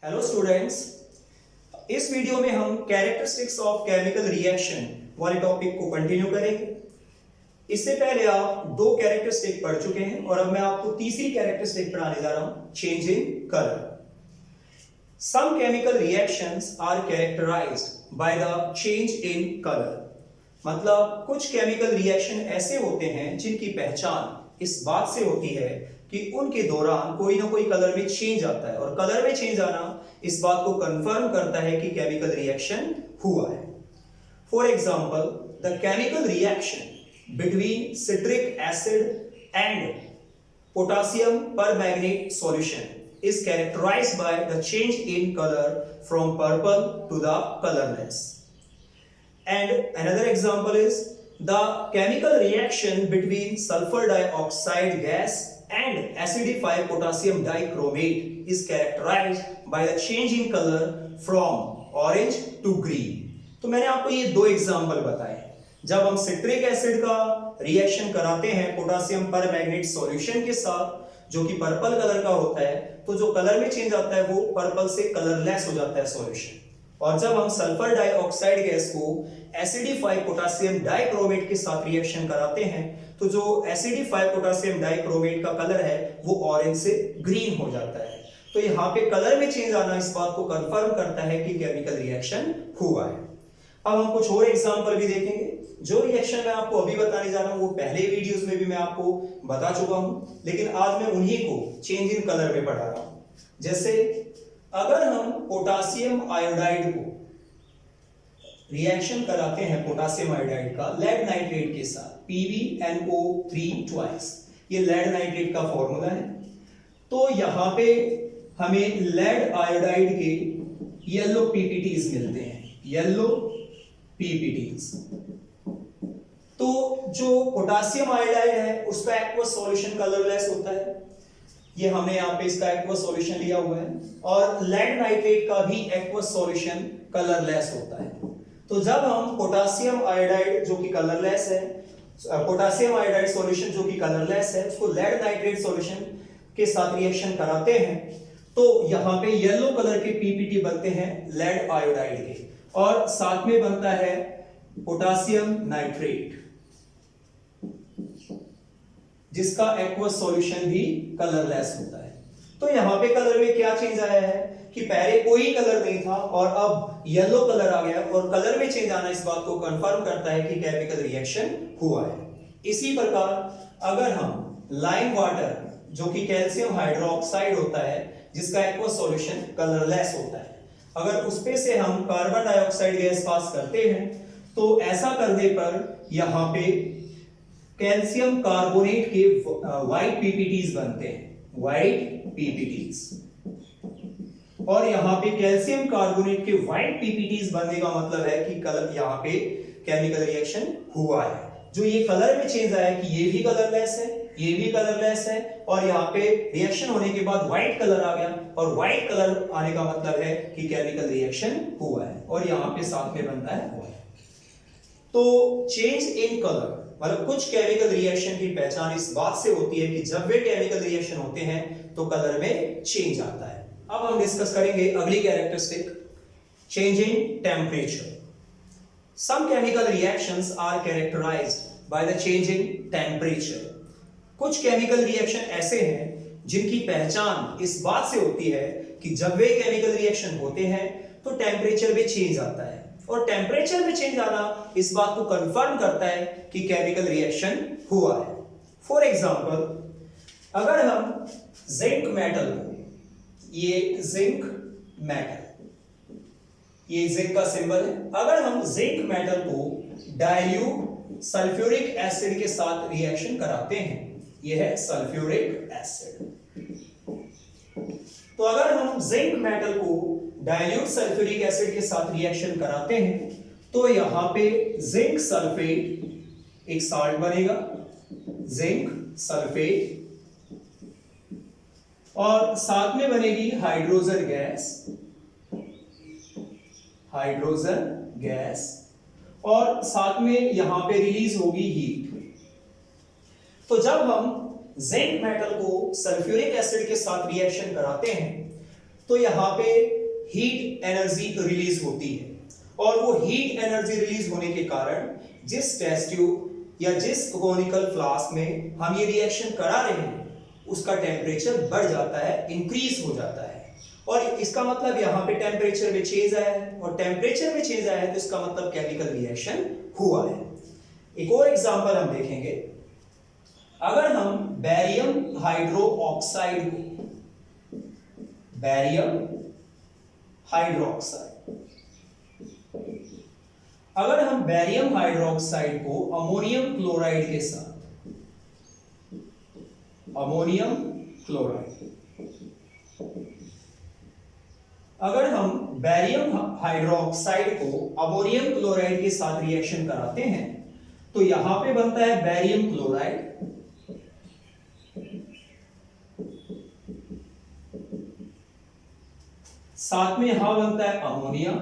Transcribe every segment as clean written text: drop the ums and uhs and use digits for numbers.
Hello students, इस video में हम कैरेक्टरिस्टिक्स ऑफ केमिकल रिएक्शन वाले टॉपिक को कंटिन्यू करेंगे। इससे पहले आप दो कैरेक्टरिस्टिक पढ़ चुके हैं और अब मैं आपको तीसरी कैरेक्टरिस्टिक पढ़ाने जा रहा हूं, change in colour. Some chemical reactions are characterised by the change in colour. मतलब कुछ केमिकल रिएक्शन ऐसे होते हैं जिनकी पहचान इस बात से होती है कि उनके दौरान कोई ना कोई कलर में चेंज आता है, और कलर में चेंज आना इस बात को कंफर्म करता है कि केमिकल रिएक्शन हुआ है। For example, the chemical reaction between citric acid and potassium permanganate solution is characterized by the change in color from purple to the colorless. And another example is the chemical reaction between sulfur dioxide gas and acidified potassium dichromate is characterized by the change in color from orange to green. तो मैंने आपको ये दो example बताए। जब हम citric acid का reaction कराते हैं पोटेशियम परमैंगनेट सॉल्यूशन के साथ जो कि पर्पल कलर का होता है, तो जो कलर में चेंज आता है वो पर्पल से कलरलेस हो जाता है सॉल्यूशन। और जब हम सल्फर डाइऑक्साइड गैस को एसिडिफाइड पोटेशियम डाइक्रोमेट के साथ रिएक्शन कराते हैं, तो जो एसिडिफाइड पोटेशियम डाइक्रोमेट का कलर है वो ऑरेंज से ग्रीन हो जाता है। तो यहाँ पे कलर में चेंज आना इस बात को कंफर्म करता है कि केमिकल रिएक्शन हुआ है। अब हम कुछ और एग्जांपल भी देखेंगे। जो रिएक्शन मैं आपको अभी बताने जा रहा हूं वो पहले वीडियोस में भी मैं आपको बता चुका हूं, लेकिन आज मैं उन्हीं को चेंज इन कलर में पढ़ा रहा हूं। जैसे अगर हम पोटेशियम आयोडाइड को रिएक्शन कराते हैं पोटेशियम आयोडाइड का लेड नाइट्रेट के साथ PbNO3 ट्वाइस, ये लेड नाइट्रेट का फॉर्मूला है। तो यहां पे हमें लेड आयोडाइड के येलो पीपीटीज मिलते हैं, येलो पीपीटीज। तो जो पोटेशियम आयोडाइड है उसका एक्वस सॉल्यूशन कलरलेस होता है, ये हमने यहाँ पे इसका एक्वस सॉल्यूशन लिया हुआ है, और लेड नाइट्रेट का भी एक्वस सॉल्यूशन कलरलेस होता है। तो जब हम पोटेशियम आयोडाइड जो कि कलरलेस है, पोटेशियम आयोडाइड सॉल्यूशन जो कि कलरलेस है, उसको लेड नाइट्रेट सॉल्यूशन के साथ रिएक्शन कराते हैं, तो यहाँ पे येलो कलर के पीपीटी बनते हैं लेड आयोडाइड के, और साथ में बनता है पोटेशियम नाइट्रेट जिसका एक्वस सॉल्यूशन भी कलरलेस होता है। तो यहां पे कलर में क्या चेंज आया है कि पहले कोई कलर नहीं था और अब येलो कलर आ गया, और कलर में चेंज आना इस बात को कंफर्म करता है कि केमिकल रिएक्शन हुआ है। इसी प्रकार अगर हम लाइम वाटर जो कि कैल्शियम हाइड्रोक्साइड होता है जिसका एक्वस सॉल्यूशन कलरलेस होता है, अगर उस पे से हम कार्बन डाइऑक्साइड गैस पास करते हैं, तो ऐसा करने पर यहां पे कैल्शियम कार्बोनेट के व्हाइट पीपीटीज बनते हैं, व्हाइट पीपीटीज। और यहां पे कैल्शियम कार्बोनेट के व्हाइट पीपीटीज बनने का मतलब है कि कलर यहां पे केमिकल रिएक्शन हुआ है। जो ये कलर में चेंज आया कि ये भी कलरलेस है, ये भी कलरलेस है, और यहाँ पे रिएक्शन होने के बाद व्हाइट कलर आ गया, और व्हाइट कलर आने का मतलब है कि केमिकल रिएक्शन हुआ है, और यहाँ पे साथ में बनता है व्हाइट। तो चेंज इन कलर मतलब कुछ केमिकल रिएक्शन की पहचान इस बात से होती है कि जब वे केमिकल रिएक्शन होते हैं तो कलर में चेंज आता है। अब हम डिस्कस करेंगे अगली characteristic, change in temperature. Some chemical reactions are characterised by the change in temperature. कुछ केमिकल रिएक्शन ऐसे हैं जिनकी पहचान इस बात से होती है कि जब वे केमिकल रिएक्शन होते हैं तो टेम्परेचर में चेंज आता है, और टेम्परेचर में चेंज आना इस बात को कंफर्म करता है कि केमिकल रिएक्शन हुआ है। फॉर एग्जांपल, अगर हम जिंक मेटल को, ये जिंक मेटल, ये जिंक का सिंबल है, अगर हम जिंक मेटल को डाइल्यूट सल्फ्यूरिक एसिड के साथ रिएक्शन कराते हैं, यह है सल्फ्यूरिक एसिड। तो अगर हम जिंक मेटल को डाइल्यूट सल्फ्यूरिक एसिड के साथ रिएक्शन कराते हैं, तो यहां पे जिंक सल्फेट एक साल्ट बनेगा, जिंक सल्फेट, और साथ में बनेगी हाइड्रोजन गैस, हाइड्रोजन गैस, और साथ में यहां पे रिलीज होगी हीट। तो जब हम जिंक मेटल को सल्फ्यूरिक एसिड के साथ रिएक्शन कराते हैं तो यहाँ पे हीट एनर्जी रिलीज होती है, और वो हीट एनर्जी रिलीज होने के कारण जिस टेस्ट ट्यूब या जिस कोनिकल फ्लास्क में हम ये रिएक्शन करा रहे हैं उसका टेम्परेचर बढ़ जाता है, इंक्रीज हो जाता है। और इसका मतलब यहाँ पे टेम्परेचर में चेंज आया है, और टेम्परेचर में चेंज आया है तो इसका मतलब केमिकल रिएक्शन हुआ है। एक और एग्जांपल हम देखेंगे। अगर हम बेरियम हाइड्रोक्साइड को बेरियम हाइड्रोक्साइड को अमोनियम क्लोराइड के साथ अगर हम बेरियम हाइड्रोक्साइड को अमोनियम क्लोराइड के साथ रिएक्शन कराते हैं तो यहां पे बनता है बेरियम क्लोराइड, साथ में यहां बनता है अमोनिया,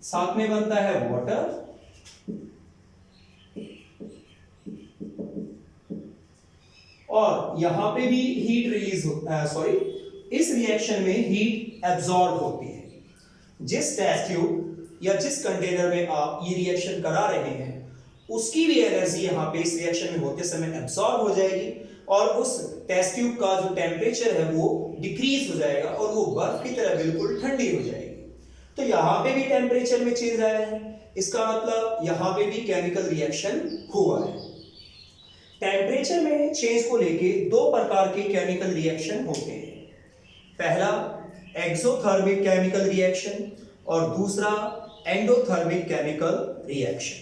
साथ में बनता है वाटर, और यहां पे भी हीट रिलीज इस रिएक्शन में हीट एब्जॉर्ब होती है। जिस टेस्ट ट्यूब या जिस कंटेनर में आप ये रिएक्शन करा रहे हैं उसकी भी एनर्जी यहाँ पे इस रिएक्शन में होते समय एब्जॉर्ब हो जाएगी, और उस टेस्ट ट्यूब का जो टेम्परेचर है वो डिक्रीज हो जाएगा और वो बर्फ की तरह बिल्कुल ठंडी हो जाएगी। तो यहाँ पे भी टेम्परेचर में चेंज आया है, इसका मतलब यहाँ पे भी केमिकल रिएक्शन हुआ है। टेम्परेचर में चेंज को लेके दो प्रकार के केमिकल रिएक्शन होते हैं। पहला एक्सोथर्मिक केमिकल रिएक्शन और दूसरा एंडोथर्मिक केमिकल रिएक्शन।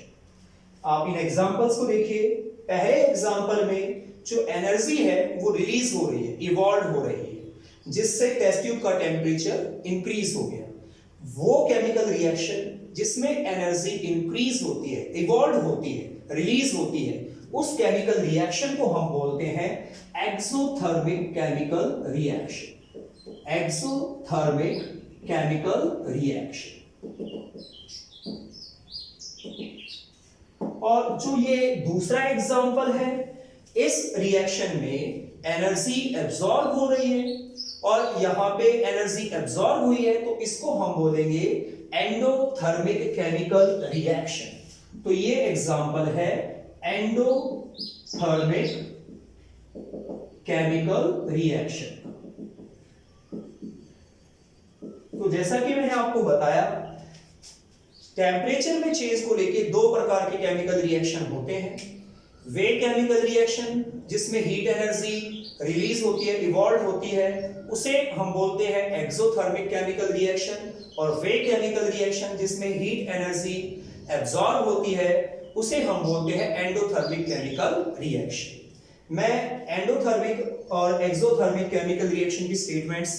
आप इन एग्जांपल्स को देखिए। पहले एग्जांपल में जो एनर्जी है वो रिलीज हो रही है, इवॉल्व हो रही है, जिससे टेस्ट ट्यूब का टेम्परेचर इंक्रीज हो गया। वो केमिकल रिएक्शन जिसमें एनर्जी इंक्रीज होती है, इवॉल्व होती है, रिलीज होती है, उस केमिकल रिएक्शन को हम बोलते हैं exothermic chemical reaction. Exothermic chemical reaction. और जो ये दूसरा एग्जांपल है, इस रिएक्शन में एनर्जी एब्जॉर्ब हो रही है और यहां पे एनर्जी एब्जॉर्ब हुई है, तो इसको हम बोलेंगे एंडोथर्मिक केमिकल रिएक्शन। तो ये एग्जांपल है एंडोथर्मिक केमिकल रिएक्शन। तो जैसा कि मैंने आपको बताया, टेम्परेचर में चेंज को लेके दो प्रकार के केमिकल रिएक्शन होते हैं। वे केमिकल रिएक्शन जिसमें हीट एनर्जी रिलीज होती है, इवॉल्व होती है, उसे हम बोलते हैं एक्सोथर्मिक केमिकल रिएक्शन, और वे केमिकल रिएक्शन जिसमें हीट एनर्जी एब्जॉर्ब होती है उसे हम बोलते हैं एंडोथर्मिक केमिकल रिएक्शन। मैं एंडोथर्मिक और एक्सोथर्मिक केमिकल रिएक्शन की स्टेटमेंट्स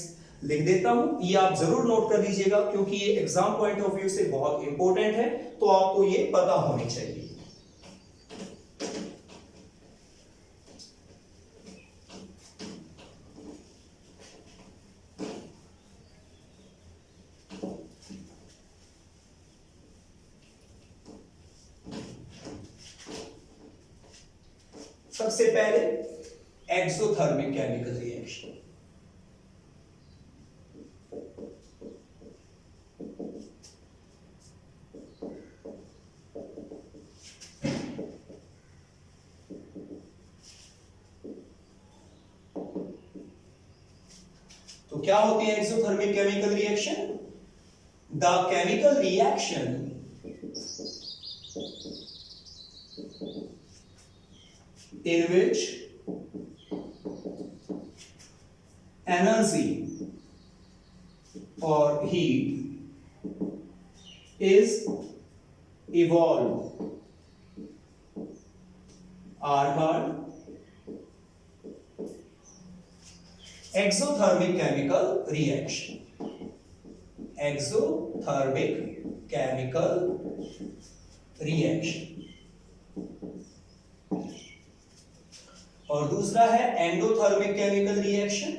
लिख देता हूं, ये आप जरूर नोट कर लीजिएगा क्योंकि ये एग्जाम पॉइंट ऑफ व्यू से बहुत इंपॉर्टेंट है, तो आपको ये पता होनी चाहिए। सबसे पहले एक्सोथर्मिक केमिकल रिएक्शन। तो क्या होती है exothermic chemical reaction? The chemical reaction in which energy or heat is evolved are called exothermic chemical reaction. Exothermic chemical reaction. और दूसरा है एंडोथर्मिक केमिकल रिएक्शन।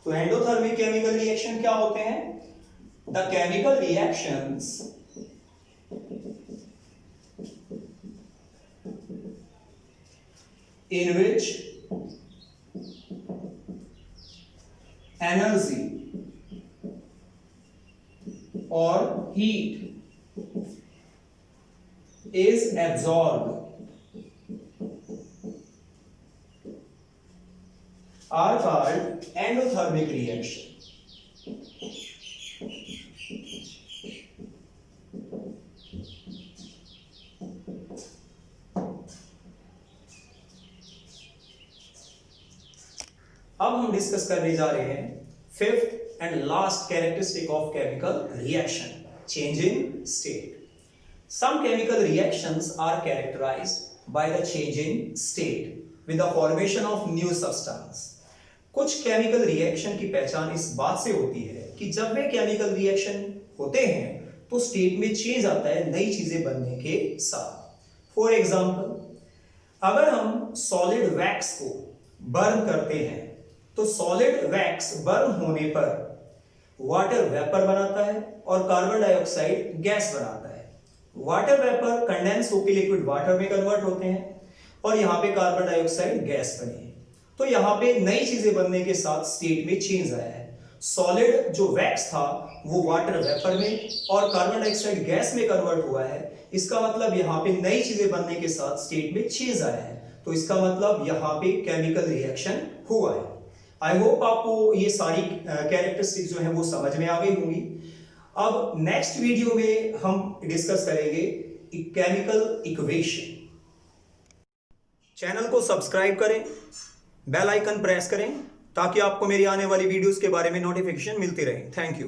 तो एंडोथर्मिक केमिकल रिएक्शन क्या होते हैं? the chemical reactions in which energy or heat is absorbed are called endothermic reaction. अब हम discuss करने जा रहे हैं fifth and last characteristic of chemical reaction, changing state. Some chemical reactions are characterized by the changing state with the formation of new substance. कुछ chemical reaction की पहचान इस बात से होती है कि जब वे केमिकल रिएक्शन होते हैं तो स्टेट में चेंज आता है नई चीजें बनने के साथ. फॉर एग्जाम्पल, अगर हम सॉलिड वैक्स को बर्न करते हैं तो सॉलिड वैक्स बर्न होने पर वाटर वेपर बनाता है और कार्बन डाइऑक्साइड गैस बनाता है. वाटर वेपर कंडेंस होकर लिक्विड वाटर में कन्वर्ट होते हैं और यहां पे कार्बन डाइऑक्साइड गैस बनी है. तो यहां पे नई चीजें बनने के साथ स्टेट में चेंज आया है. सॉलिड जो वैक्स था वो वाटर वेपर में और कार्बन डाइऑक्साइड गैस में कन्वर्ट हुआ है. इसका मतलब यहां पे नई चीजें बनने के साथ स्टेट में चेंज आया है. तो इसका मतलब यहां पे केमिकल रिएक्शन हुआ है. आई होप आपको ये सारी कैरेक्टरिस्टिक्स जो है वो समझ में आ गई होंगी. अब नेक्स्ट वीडियो में हम डिस्कस करेंगे केमिकल इक्वेशन. चैनल को सब्सक्राइब करें, बेल आइकन प्रेस करें ताकि आपको मेरी आने वाली वीडियोस के बारे में नोटिफिकेशन मिलती रहे. Thank you.